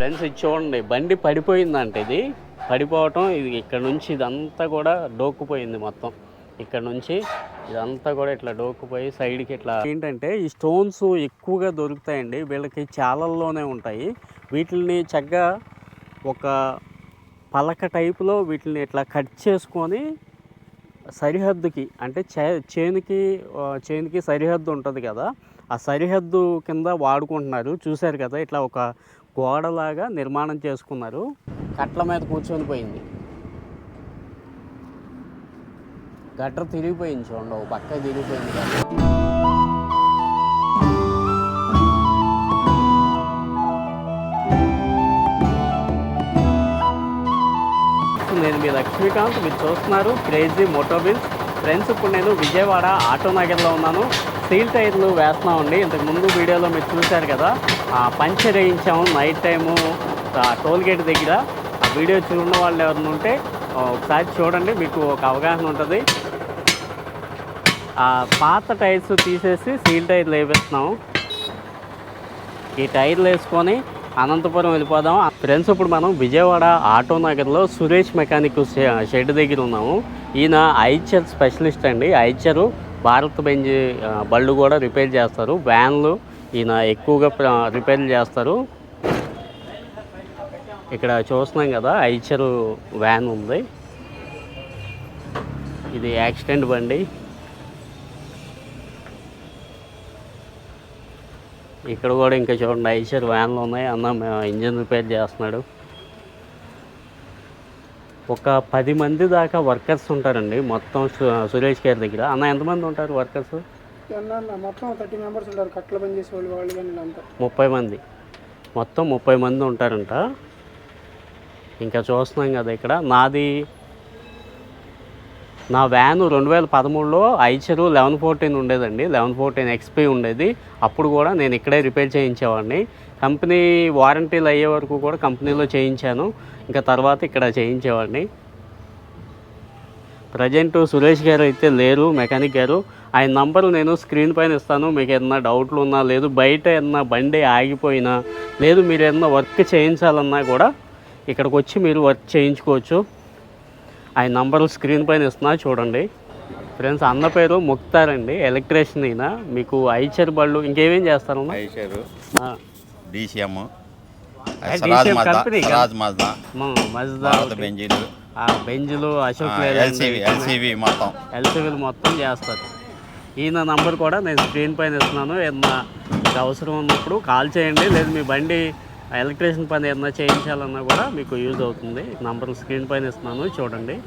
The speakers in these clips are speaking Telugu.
ఫ్రెండ్స్ ఇది చూడండి, బండి పడిపోయిందంట. ఇది పడిపోవటం, ఇది ఇక్కడ నుంచి ఇదంతా కూడా డోక్కుపోయింది మొత్తం. ఇక్కడ నుంచి ఇదంతా కూడా ఇట్లా డోక్కుపోయి సైడ్కి ఇట్లా. ఏంటంటే ఈ స్టోన్స్ ఎక్కువగా దొరుకుతాయండి వీళ్ళకి, చాలల్లోనే ఉంటాయి. వీటిని చక్కగా ఒక పలక టైపులో వీటిని ఇట్లా కట్ చేసుకొని సరిహద్దుకి, అంటే చేనుకి సరిహద్దు ఉంటుంది కదా, ఆ సరిహద్దు కింద వాడుకుంటున్నారు. చూశారు కదా, ఇట్లా ఒక గోడలాగా నిర్మాణం చేసుకున్నారు. కట్ల మీద కూర్చొని పోయింది, గట్టర్ తిరిగిపోయింది చూడండి, ఒక పక్క తిరిగిపోయింది కదా. నేను మీ లక్ష్మీకాంత్, మీరు చూస్తున్నారు క్రేజీ మోటోబిల్స్. ఫ్రెండ్స్, ఇప్పుడు నేను విజయవాడ ఆటో నగర్లో ఉన్నాను. స్టీల్ టైర్లు వేస్తున్నామండి. ఇంతకుముందు వీడియోలో మీరు చూశారు కదా, పంచర్ వేయించాము నైట్ టైము టోల్ గేట్ దగ్గర. ఆ వీడియో చూడన్న వాళ్ళు ఎవరైనా ఉంటే ఒకసారి చూడండి, మీకు ఒక అవగాహన ఉంటుంది. పాత టైర్స్ తీసేసి స్టీల్ టైర్లు వేపిస్తున్నాము. ఈ టైర్లు వేసుకొని అనంతపురం వెళ్ళిపోదాం. ఫ్రెండ్స్, ఇప్పుడు మనం విజయవాడ ఆటో నగర్లో సురేష్ మెకానిక్ షెడ్ దగ్గర ఉన్నాము. ఈయన ఐచర్ స్పెషలిస్ట్ అండి. ఐచరు, భారత్ బెంజ్ బళ్ళు కూడా రిపేర్ చేస్తారు. వ్యాన్లు ఈయన ఎక్కువగా రిపేర్ చేస్తారు. ఇక్కడ చూస్తున్నాం కదా, ఐచరు వ్యాన్ ఉంది. ఇది యాక్సిడెంట్ బండి. ఇక్కడ కూడా ఇంకా చూడండి ఐచర్ వ్యాన్లు ఉన్నాయి. అన్న ఇంజిన్ రిపేర్ చేస్తున్నాడు. ఒక 10 మంది దాకా వర్కర్స్ ఉంటారండి మొత్తం సురేష్ గారి దగ్గర. అన్న ఎంతమంది ఉంటారు వర్కర్స్? మొత్తం 30 మెంబర్స్ ఉంటారు. కట్ల పని చేసే వాళ్ళు 30 మంది, మొత్తం 30 మంది ఉంటారంట. ఇంకా చూస్తున్నాం కదా, ఇక్కడ నా వ్యాను 2013లో ఐచరు 1114 ఉండేదండి. 1114 XP ఉండేది. అప్పుడు కూడా నేను ఇక్కడే రిపేర్ చేయించేవాడిని. కంపెనీ వారంటీలు అయ్యే వరకు కూడా కంపెనీలో చేయించాను. ఇంకా తర్వాత ఇక్కడ చేయించేవాడిని. ప్రజెంట్ సురేష్ గారు అయితే లేరు, మెకానిక్ గారు. ఆయన నంబరు నేను స్క్రీన్ పైన ఇస్తాను. మీకు ఏదన్నా డౌట్లు ఉన్నా, లేదు బయట ఏదన్నా బండి ఆగిపోయినా, లేదు మీరు ఏదన్నా వర్క్ చేయించాలన్నా కూడా ఇక్కడికి వచ్చి మీరు వర్క్ చేయించుకోవచ్చు. ఆయన నంబరు స్క్రీన్ పైన ఇస్తున్నా, చూడండి. ఫ్రెండ్స్, అన్న పేరు ముక్తార్ అండి, ఎలక్ట్రీషియన్. అయిన మీకు ఐచర్ బళ్ళు ఇంకేమేం చేస్తారు? బెంజులు, అశోక్ ఎల్సీవీలు మొత్తం చేస్తారు. ఈయన నంబర్ కూడా నేను స్క్రీన్ పైన ఇస్తున్నాను. ఏదన్నా మీకు అవసరం ఉన్నప్పుడు కాల్ చేయండి. లేదు మీ బండి ఎలక్ట్రీషియన్ పని ఏదైనా చేయించాలన్నా కూడా మీకు యూజ్ అవుతుంది. నంబర్ స్క్రీన్ పైన ఇస్తున్నాను, చూడండి.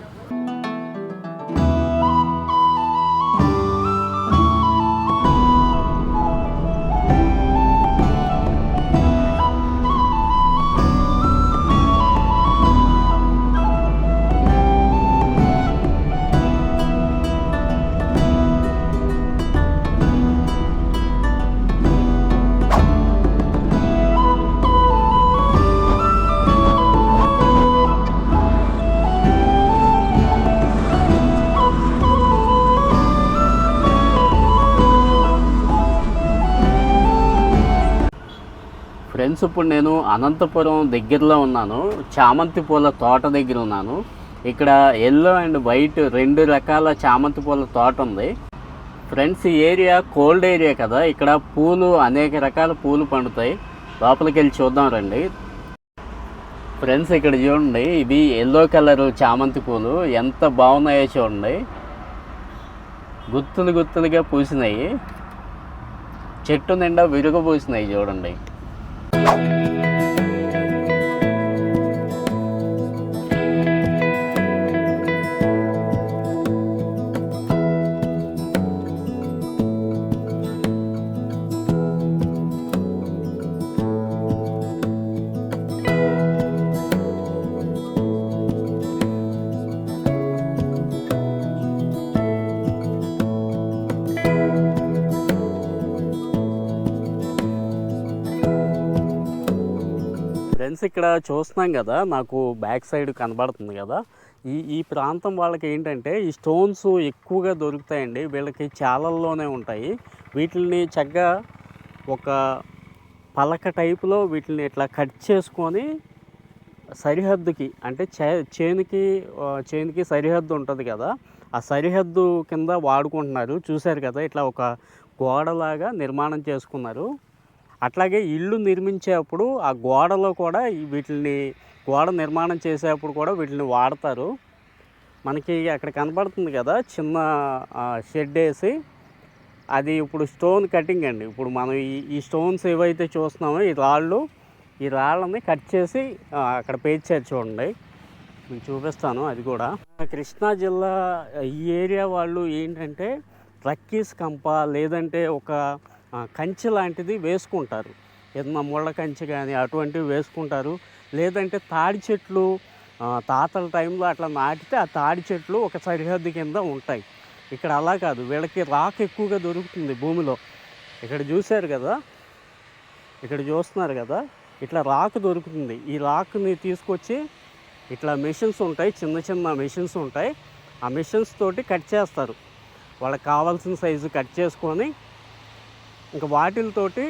ఫ్రెండ్స్, ఇప్పుడు నేను అనంతపురం దగ్గరలో ఉన్నాను. చామంతి పూల తోట దగ్గర ఉన్నాను. ఇక్కడ ఎల్లో అండ్ వైట్ 2 రకాల చామంతి పూల తోట ఉంది. ఫ్రెండ్స్, ఈ ఏరియా కోల్డ్ ఏరియా కదా, ఇక్కడ పూలు అనేక రకాల పూలు పండుతాయి. లోపలికి వెళ్ళి చూద్దాం రండి. ఫ్రెండ్స్, ఇక్కడ చూడండి, ఇవి ఎల్లో కలర్ చామంతి పూలు ఎంత బాగున్నాయో చూడండి. గుత్తులు గుత్తులుగా పూసినాయి, చెట్టు నిండా విరుగపూసినాయి చూడండి. ఫ్రెండ్స్, ఇక్కడ చూస్తున్నాం కదా, నాకు బ్యాక్ సైడ్ కనబడుతుంది కదా, ఈ ప్రాంతం వాళ్ళకి ఏంటంటే ఈ స్టోన్స్ ఎక్కువగా దొరుకుతాయండి. వీళ్ళకి చాలల్లోనే ఉంటాయి. వీటిని చక్కగా ఒక పలక టైపులో వీటిని ఇట్లా కట్ చేసుకొని సరిహద్దుకి అంటే చేనుకి సరిహద్దు ఉంటుంది కదా, ఆ సరిహద్దు కింద వాడుకుంటున్నారు. చూశారు కదా, ఇట్లా ఒక గోడలాగా నిర్మాణం చేసుకున్నారు. అట్లాగే ఇల్లు నిర్మించేప్పుడు ఆ గోడలో కూడా వీటిని గోడ నిర్మాణం చేసేప్పుడు కూడా వీటిని వాడతారు. మనకి అక్కడ కనపడుతుంది కదా చిన్న షెడ్ వేసి, అది ఇప్పుడు స్టోన్ కటింగ్ అండి. ఇప్పుడు మనం ఈ స్టోన్స్ ఏవైతే చూస్తున్నామో ఈ రాళ్ళని కట్ చేసి అక్కడ పేర్చారు చూడండి, మీకు చూపిస్తాను అది కూడా. కృష్ణా జిల్లా ఈ ఏరియా వాళ్ళు ఏంటంటే రక్కీస్ కంప లేదంటే ఒక కంచె లాంటిది వేసుకుంటారు. ఏదన్నా ముళ్ళ కంచె కానీ అటువంటివి వేసుకుంటారు. లేదంటే తాడి చెట్లు తాతల టైంలో అట్లా నాటితే ఆ తాడి చెట్లు ఒక సరిహద్దు కింద ఉంటాయి. ఇక్కడ అలా కాదు, వీళ్ళకి రాక్ ఎక్కువగా దొరుకుతుంది భూమిలో. ఇక్కడ చూశారు కదా, ఇక్కడ చూస్తున్నారు కదా, ఇట్లా రాక్ దొరుకుతుంది. ఈ రాక్ని తీసుకొచ్చి ఇట్లా మెషిన్స్ ఉంటాయి, చిన్న చిన్న మెషిన్స్ ఉంటాయి. ఆ మెషిన్స్ తోటి కట్ చేస్తారు. వాళ్ళకి కావాల్సిన సైజు కట్ చేసుకొని ఇంకా వాటితోటి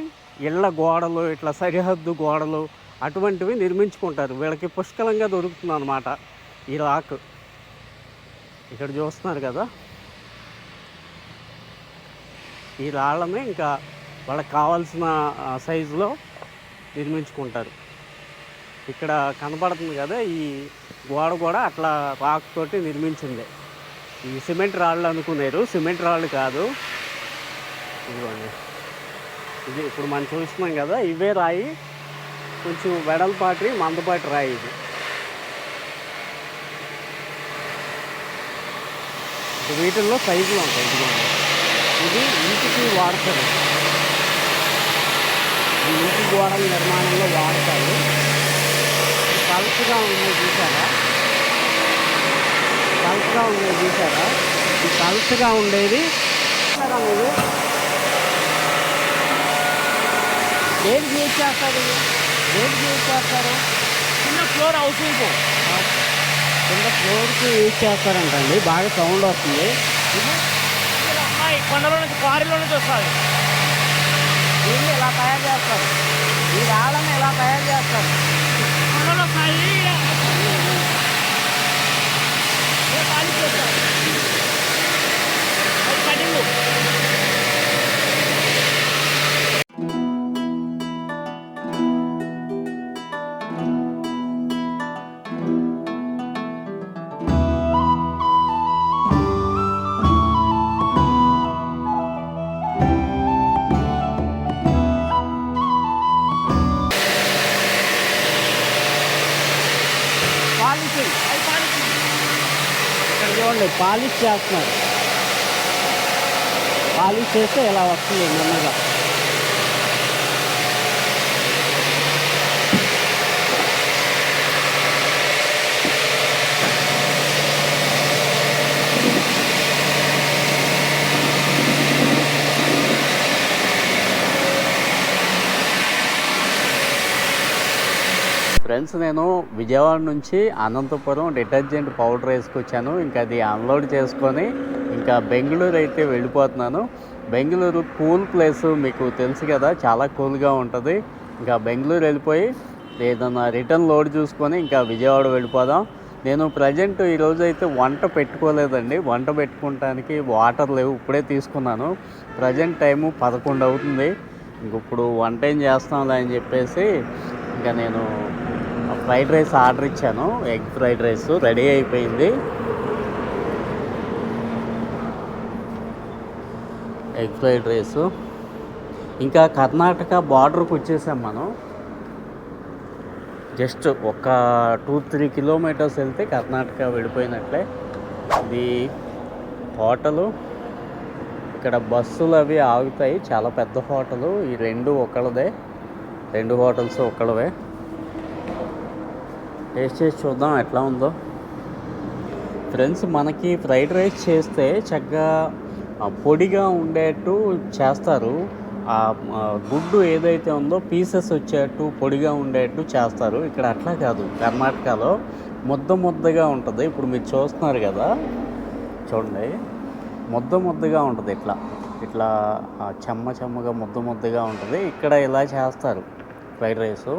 ఇళ్ళ గోడలు ఇట్లా సరిహద్దు గోడలు అటువంటివి నిర్మించుకుంటారు. వీళ్ళకి పుష్కలంగా దొరుకుతుంది అన్నమాట ఈ రాక్. ఇక్కడ చూస్తున్నారు కదా, ఈ రాళ్ళని ఇంకా వాళ్ళకి కావాల్సిన సైజులో నిర్మించుకుంటారు. ఇక్కడ కనపడుతుంది కదా, ఈ గోడ కూడా అట్లా రాక్ తోటి నిర్మించింది. ఈ సిమెంట్ రాళ్ళు అనుకున్నారు, సిమెంట్ రాళ్ళు కాదు. ఇదిగోండి, ఇది ఇప్పుడు మనం చూస్తున్నాం కదా, ఇవే రాయి, కొంచెం వెడల్పాటి మందపాటి రాయి. ఇది వీటిల్లో సైజులు ఉంటాయి. ఇదిగోండి, ఇది ఇంటికి వాడతారు, ఈ ఇంటి గోడల నిర్మాణంలో వాడతారు. పలుచగా ఉన్నాయి చూసారా, పలుచగా ఉన్నాయి చూసారా, ఈ పలుచగా ఉండేది మీరు దేనికి యూజ్ చేస్తారు, దేనికి యూజ్ చేస్తారు? చిన్న ఫ్లోర్ హౌస్ కింద ఫ్లోర్కి యూజ్ చేస్తారంటండి. బాగా సౌండ్ వస్తుంది. కొండలో నుంచి క్వారీలో నుంచి వస్తుంది. దీన్ని ఇలా తయారు చేస్తారు, ఈ రాళ్ళని ఇలా తయారు చేస్తారు. కొండలో కటింగ్. ఇక్కడ చూడండి, పాలిష్ చేస్తున్నారు. పాలిష్ చేస్తే ఇలా వస్తుంది నెమ్మదిగా. ఫ్రెండ్స్, నేను విజయవాడ నుంచి అనంతపురం డిటర్జెంట్ పౌడర్ వేసుకొచ్చాను. ఇంకా అది అన్లోడ్ చేసుకొని ఇంకా బెంగళూరు అయితే వెళ్ళిపోతున్నాను. బెంగళూరు కూల్ ప్లేస్, మీకు తెలుసు కదా, చాలా కూల్గా ఉంటుంది. ఇంకా బెంగళూరు వెళ్ళిపోయి ఏదన్నా రిటర్న్ లోడ్ చూసుకొని ఇంకా విజయవాడ వెళ్ళిపోదాం. నేను ప్రజెంట్ ఈరోజు అయితే వంట పెట్టుకోలేదండి. వంట పెట్టుకోవటానికి వాటర్ లేవు, ఇప్పుడే తీసుకున్నాను. ప్రజెంట్ టైము 11 అవుతుంది. ఇంక ఇప్పుడు వంట ఏం చేస్తాంలే అని చెప్పేసి ఇంకా నేను ఫ్రైడ్ రైస్ ఆర్డర్ ఇచ్చాను. ఎగ్ ఫ్రైడ్ రైస్ రెడీ అయిపోయింది. Egg fried rice. ఇంకా కర్ణాటక బార్డర్కి వచ్చేసాం మనం. జస్ట్ ఒక 2-3 కిలోమీటర్స్ వెళ్తే కర్ణాటక వెళ్ళిపోయినట్లే. ఇది హోటలు, ఇక్కడ బస్సులు అవి ఆగుతాయి. చాలా పెద్ద హోటలు. ఈ రెండు ఒకళ్ళదే, 2 హోటల్స్ ఒకళ్ళవే. టేస్ట్ చేసి చూద్దాం ఎట్లా ఉందో. ఫ్రెండ్స్, మనకి ఫ్రైడ్ రైస్ చేస్తే చక్కగా పొడిగా ఉండేట్టు చేస్తారు. ఆ గుడ్డు ఏదైతే ఉందో పీసెస్ వచ్చేట్టు పొడిగా ఉండేట్టు చేస్తారు. ఇక్కడ అట్లా కాదు, కర్ణాటకలో ముద్దగా ఉంటుంది. ఇప్పుడు మీరు చూస్తున్నారు కదా, చూడండి, ముద్దగా ఉంటుంది. ఇట్లా ఇట్లా చెమ్మగా ముద్దగా ఉంటుంది. ఇక్కడ ఇలా చేస్తారు ఫ్రైడ్ రైసు.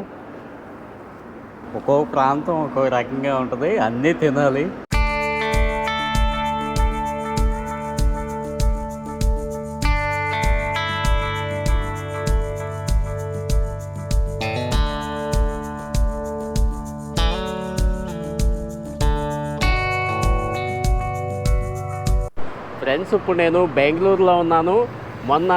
ఒక్కో ప్రాంతం ఒక్కో రకంగా ఉంటుంది, అన్నీ తినాలి. ఫ్రెండ్స్, ఇప్పుడు నేను బెంగళూరులో ఉన్నాను. మొన్న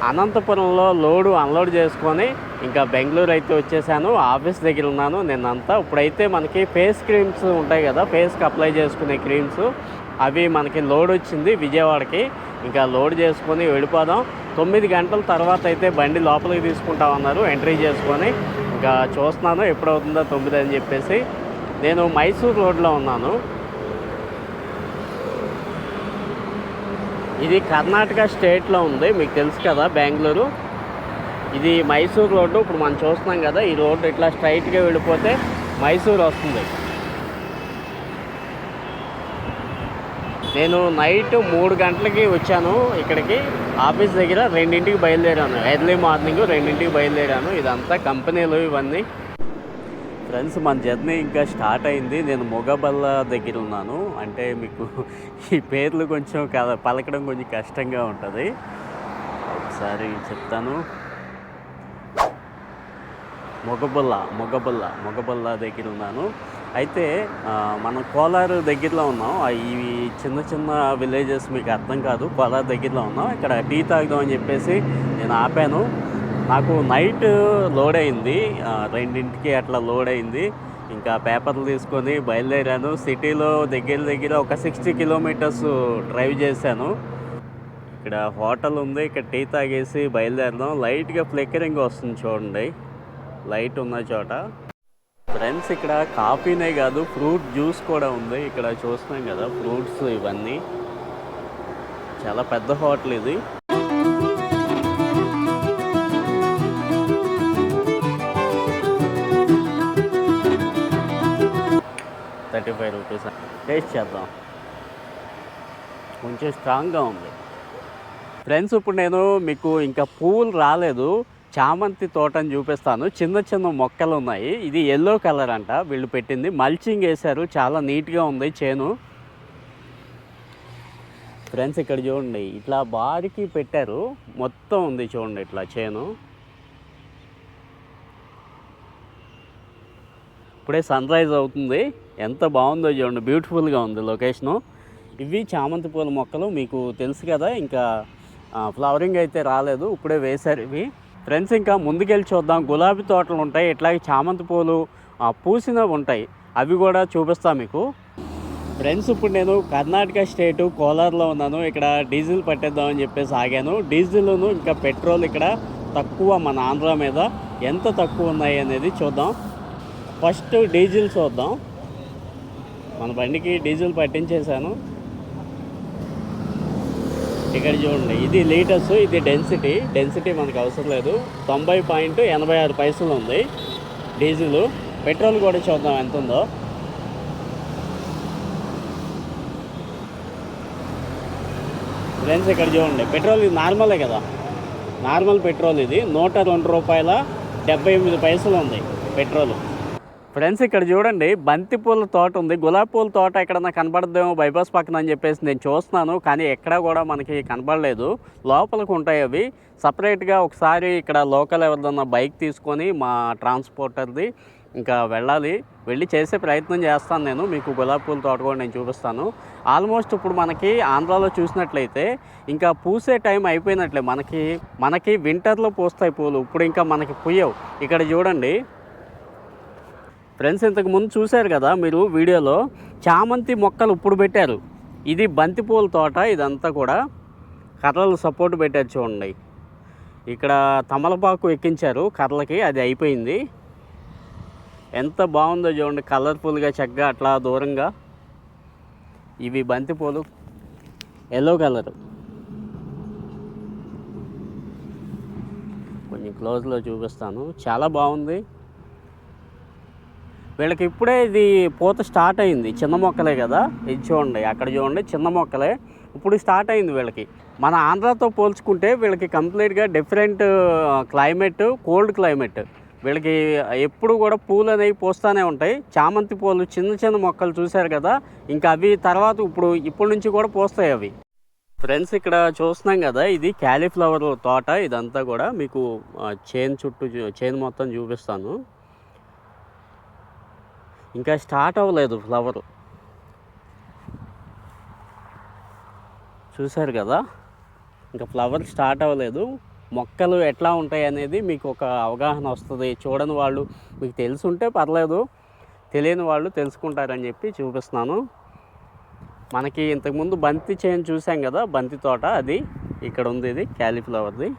అనంతపురంలో లోడు అన్లోడ్ చేసుకొని ఇంకా బెంగళూరు అయితే వచ్చేసాను. ఆఫీస్ దగ్గర ఉన్నాను నిన్నంతా. ఇప్పుడైతే మనకి ఫేస్ క్రీమ్స్ ఉంటాయి కదా, ఫేస్కి అప్లై చేసుకునే క్రీమ్స్, అవి మనకి లోడ్ వచ్చింది విజయవాడకి. ఇంకా లోడ్ చేసుకొని వెళ్ళిపోదాం. 9 గంటల తర్వాత అయితే బండి లోపలికి తీసుకుంటామన్నారు, ఎంట్రీ చేసుకొని. ఇంకా చూస్తున్నాను ఎప్పుడవుతుందో 9 అని చెప్పేసి. నేను మైసూర్ రోడ్లో ఉన్నాను. ఇది కర్ణాటక స్టేట్లో ఉంది, మీకు తెలుసు కదా బెంగళూరు. ఇది మైసూర్ రోడ్డు. ఇప్పుడు మనం చూస్తున్నాం కదా, ఈ రోడ్డు ఇట్లా స్ట్రైట్గా వెళ్ళిపోతే మైసూర్ వస్తుంది. నేను నైట్ 3 గంటలకి వచ్చాను ఇక్కడికి. ఆఫీస్ దగ్గర 2ంటికి బయలుదేరాను. ఎర్లీ మార్నింగ్ 2ంటికి బయలుదేరాను. ఇదంతా కంపెనీలు ఇవన్నీ. ఫ్రెండ్స్, మన జర్నీ ఇంకా స్టార్ట్ అయింది. నేను మొగబల్ల దగ్గర ఉన్నాను. అంటే మీకు ఈ పేర్లు కొంచెం పలకడం కొంచెం కష్టంగా ఉంటుంది, ఒకసారి చెప్తాను. మొగబల్ల దగ్గర ఉన్నాను. అయితే మనం కోలారు దగ్గరలో ఉన్నాం. ఇవి చిన్న విలేజెస్, మీకు అర్థం కాదు. కోలారు దగ్గరలో ఉన్నాం. ఇక్కడ టీ తాగుదాం అని చెప్పేసి నేను ఆపాను. నాకు నైట్ లోడ్ అయింది, 2ంటికి అట్లా లోడ్ అయింది. ఇంకా పేపర్లు తీసుకొని బయలుదేరాను. సిటీలో దగ్గర ఒక 60 కిలోమీటర్స్ డ్రైవ్ చేశాను. ఇక్కడ హోటల్ ఉంది, ఇక్కడ టీ తాగేసి బయలుదేరదాం. లైట్గా ఫ్లిక్కరింగ్ వస్తుంది చూడండి, లైట్ ఉన్న చోట. ఫ్రెండ్స్, ఇక్కడ కాఫీనే కాదు, ఫ్రూట్ జ్యూస్ కూడా ఉంది. ఇక్కడ చూస్తున్నాం కదా ఫ్రూట్స్ ఇవన్నీ. చాలా పెద్ద హోటల్ ఇది. 35 రూపీస్. టేస్ట్ చేద్దాం, కొంచెం స్ట్రాంగ్గా ఉంది. ఫ్రెండ్స్, ఇప్పుడు నేను మీకు ఇంకా పూలు రాలేదు, చామంతి తోటని చూపిస్తాను. చిన్న మొక్కలు ఉన్నాయి. ఇది ఎల్లో కలర్ అంట వీళ్ళు పెట్టింది. మల్చింగ్ వేశారు, చాలా నీట్గా ఉంది చేను. ఫ్రెండ్స్, ఇక్కడ చూడండి, ఇట్లా బారికి పెట్టారు, మొత్తం ఉంది చూడండి ఇట్లా చేను. ఇప్పుడే సన్ రైజ్ అవుతుంది, ఎంత బాగుందో చూడండి, బ్యూటిఫుల్గా ఉంది లొకేషను. ఇవి చామంతి పూల మొక్కలు, మీకు తెలుసు కదా. ఇంకా ఫ్లవరింగ్ అయితే రాలేదు, ఇప్పుడే వేశారు ఇవి. ఫ్రెండ్స్, ఇంకా ముందుకెళ్ళి చూద్దాం. గులాబీ తోటలు ఉంటాయి, ఇట్లాగే చామంతి పూలు పూసినవి ఉంటాయి, అవి కూడా చూపిస్తాను మీకు. ఫ్రెండ్స్, ఇప్పుడు నేను కర్ణాటక స్టేటు కోలార్లో ఉన్నాను. ఇక్కడ డీజిల్ పట్టేద్దామని చెప్పేసి ఆగాను. డీజిల్ను ఇంకా పెట్రోల్ ఇక్కడ తక్కువ, మన ఆంధ్ర మీద ఎంత తక్కువ ఉన్నాయి అనేది చూద్దాం. ఫస్ట్ డీజిల్ చూద్దాం. మన బండికి డీజిల్ పట్టించేసాను. ఇక్కడ చూడండి, ఇది లీటర్స్, ఇది డెన్సిటీ మనకు అవసరం లేదు. 90.86 ఉంది డీజిల్. పెట్రోల్ కూడా చూద్దాం ఎంత ఉందో. ఫ్రెండ్స్, ఇక్కడ చూడండి, పెట్రోల్ ఇది నార్మలే కదా, నార్మల్ పెట్రోల్ ఇది. 102 రూపాయల 78 ఉంది పెట్రోల్. ఫ్రెండ్స్, ఇక్కడ చూడండి, బంతిపూల తోట ఉంది. గులాబీ పూల తోట ఎక్కడన్నా కనబడద్దేమో బైపాస్ పక్కన అని చెప్పేసి నేను చూస్తున్నాను, కానీ ఎక్కడా కూడా మనకి కనబడలేదు. లోపలికి ఉంటాయి అవి సపరేట్గా. ఒకసారి ఇక్కడ లోకల్ ఎవరిదన్నా బైక్ తీసుకొని మా ట్రాన్స్పోర్టర్ది ఇంకా వెళ్ళి చేసే ప్రయత్నం చేస్తాను నేను. మీకు గులాబీ పూల తోట కూడా నేను చూపిస్తాను. ఆల్మోస్ట్ ఇప్పుడు మనకి ఆంధ్రాలో చూసినట్లయితే ఇంకా పూసే టైం అయిపోయినట్లే. మనకి వింటర్లో పూస్తాయి పూలు, ఇప్పుడు ఇంకా మనకి పూయవు. ఇక్కడ చూడండి ఫ్రెండ్స్, ఇంతకు ముందు చూశారు కదా మీరు వీడియోలో, చామంతి మొక్కలు ఇప్పుడు పెట్టారు. ఇది బంతిపూల తోట, ఇదంతా కూడా కర్రలు సపోర్ట్ పెట్టారు చూడండి. ఇక్కడ తమలపాకు ఎక్కించారు కర్రలకి, అది అయిపోయింది. ఎంత బాగుందో చూడండి, కలర్ఫుల్గా చక్కగా అట్లా దూరంగా. ఇవి బంతిపూలు, ఎల్లో కలర్. కొంచెం క్లోజ్లో చూపిస్తాను, చాలా బాగుంది. వీళ్ళకి ఇప్పుడే ఇది పూత స్టార్ట్ అయింది, చిన్న మొక్కలే కదా. ఇది చూడండి, అక్కడ చూడండి చిన్న మొక్కలే. ఇప్పుడు స్టార్ట్ అయింది వీళ్ళకి. మన ఆంధ్రాతో పోల్చుకుంటే వీళ్ళకి కంప్లీట్గా డిఫరెంట్ క్లైమేట్, కోల్డ్ క్లైమేట్. వీళ్ళకి ఎప్పుడు కూడా పూలు అనేవి పూస్తూనే ఉంటాయి. చామంతి పూలు చిన్న చిన్న మొక్కలు చూశారు కదా, ఇంకా అవి తర్వాత ఇప్పటి నుంచి కూడా పూస్తాయి అవి. ఫ్రెండ్స్, ఇక్కడ చూస్తున్నాం కదా, ఇది క్యాలీఫ్లవర్ తోట. ఇదంతా కూడా మీకు చేను మొత్తం చూపిస్తాను. ఇంకా స్టార్ట్ అవ్వలేదు ఫ్లవర్, చూశారు కదా, ఇంకా ఫ్లవర్ స్టార్ట్ అవ్వలేదు. మొక్కలు ఎట్లా ఉంటాయి అనేది మీకు ఒక అవగాహన వస్తుంది. చూడని వాళ్ళు, మీకు తెలుసుంటే పర్లేదు, తెలియని వాళ్ళు తెలుసుకుంటారని చెప్పి చూపిస్తున్నాను. మనకి ఇంతకుముందు బంతి చేను చూసాం కదా, బంతి తోట, అది ఇక్కడ ఉంది. ఇది క్యాలీఫ్లవర్ది.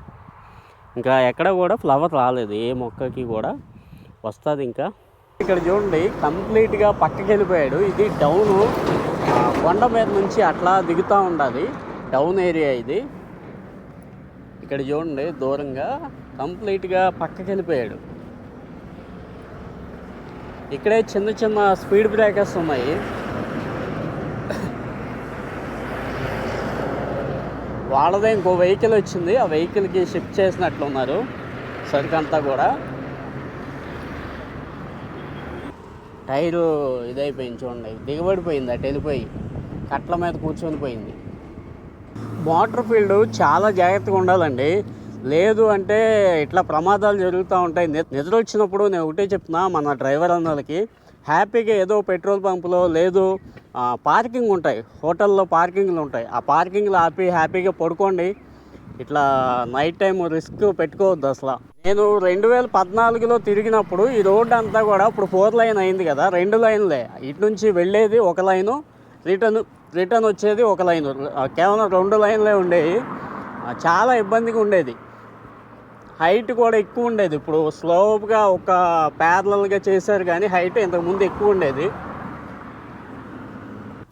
ఇంకా ఎక్కడ కూడా ఫ్లవర్ రాలేదు, ఏ మొక్కకి కూడా. వస్తుంది ఇంకా. ఇక్కడ చూడండి, కంప్లీట్గా పక్కకి వెళ్ళిపోయాడు. ఇది డౌను, కొండ మీద నుంచి అట్లా దిగుతూ ఉండాలి. డౌన్ ఏరియా ఇది. ఇక్కడ చూడండి, దూరంగా కంప్లీట్గా పక్కకి వెళ్ళిపోయాడు. ఇక్కడే చిన్న చిన్న స్పీడ్ బ్రేకర్స్ ఉన్నాయి. వాళ్ళదే ఇంకో వెహికల్ వచ్చింది, ఆ వెహికల్కి షిఫ్ట్ చేసినట్లున్నారు సరుకంతా కూడా. టైరు ఇదైపోయింది చూడండి, దిగబడిపోయింది, అటు వెళ్ళిపోయి కట్ల మీద కూర్చొని పోయింది. మోటార్ ఫీల్డ్ చాలా జాగ్రత్తగా ఉండాలండి, లేదు అంటే ఇట్లా ప్రమాదాలు జరుగుతూ ఉంటాయి. నిద్ర వచ్చినప్పుడు నేను ఒకటే చెప్తున్నా మన డ్రైవర్ అన్నోళ్ళకి, హ్యాపీగా ఏదో పెట్రోల్ పంపులో లేదు పార్కింగ్ ఉంటాయి, హోటల్లో పార్కింగ్లు ఉంటాయి, ఆ పార్కింగ్లు ఆపి హ్యాపీగా పడుకోండి. ఇట్లా నైట్ టైం రిస్క్ పెట్టుకోవద్దు అసలు. నేను 2014లో తిరిగినప్పుడు ఈ రోడ్డు అంతా కూడా ఇప్పుడు 4 లైన్ అయింది కదా, 2 లైన్లే. ఇటు నుంచి వెళ్ళేది ఒక లైను, రిటర్న్ వచ్చేది ఒక లైను, కేవలం 2 లైన్లే ఉండేవి. చాలా ఇబ్బందిగా ఉండేది. హైట్ కూడా ఎక్కువ ఉండేది. ఇప్పుడు స్లోప్గా ఒక ప్యారలల్గా చేశారు కానీ హైట్ ఇంతకుముందు ఎక్కువ ఉండేది.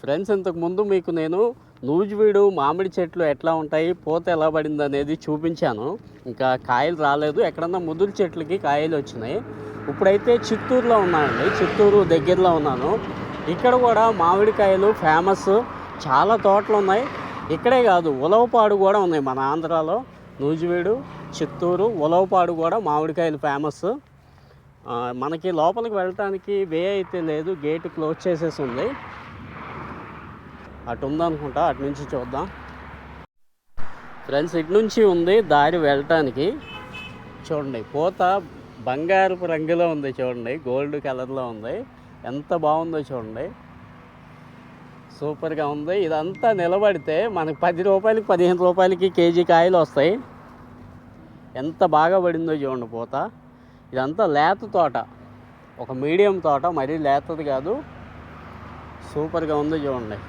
ఫ్రెండ్స్, ఇంతకుముందు మీకు నేను నూజివీడు మామిడి చెట్లు ఎట్లా ఉంటాయి, పూత ఎలా పడింది అనేది చూపించాను. ఇంకా కాయలు రాలేదు, ఎక్కడన్నా ముదురు చెట్లకి కాయలు వచ్చినాయి. ఇప్పుడైతే చిత్తూరులో ఉన్నానండి, చిత్తూరు దగ్గరలో ఉన్నాను. ఇక్కడ కూడా మామిడికాయలు ఫేమస్, చాలా తోటలు ఉన్నాయి. ఇక్కడే కాదు, ఉలవపాడు కూడా ఉన్నాయి మన ఆంధ్రాలో. నూజివీడు, చిత్తూరు, ఉలవపాడు కూడా మామిడికాయలు ఫేమస్. మనకి లోపలికి వెళ్ళటానికి వే అయితే లేదు, గేట్ క్లోజ్ చేసేసి ఉంది. అటు ఉందనుకుంటా, అటు నుంచి చూద్దాం. ఫ్రెండ్స్, ఇటు నుంచి ఉంది దారి వెళ్ళటానికి. చూడండి, పూత బంగారపు రంగులో ఉంది, చూడండి గోల్డ్ కలర్లో ఉంది. ఎంత బాగుందో చూడండి, సూపర్గా ఉంది. ఇదంతా నిలబడితే మనకు 10 రూపాయలకి 15 రూపాయలకి కేజీ కాయలు వస్తాయి. ఎంత బాగా పడిందో చూడండి పూత. ఇదంతా లేత తోట, ఒక మీడియం తోట, మరీ లేతది కాదు. సూపర్గా ఉంది చూడండి.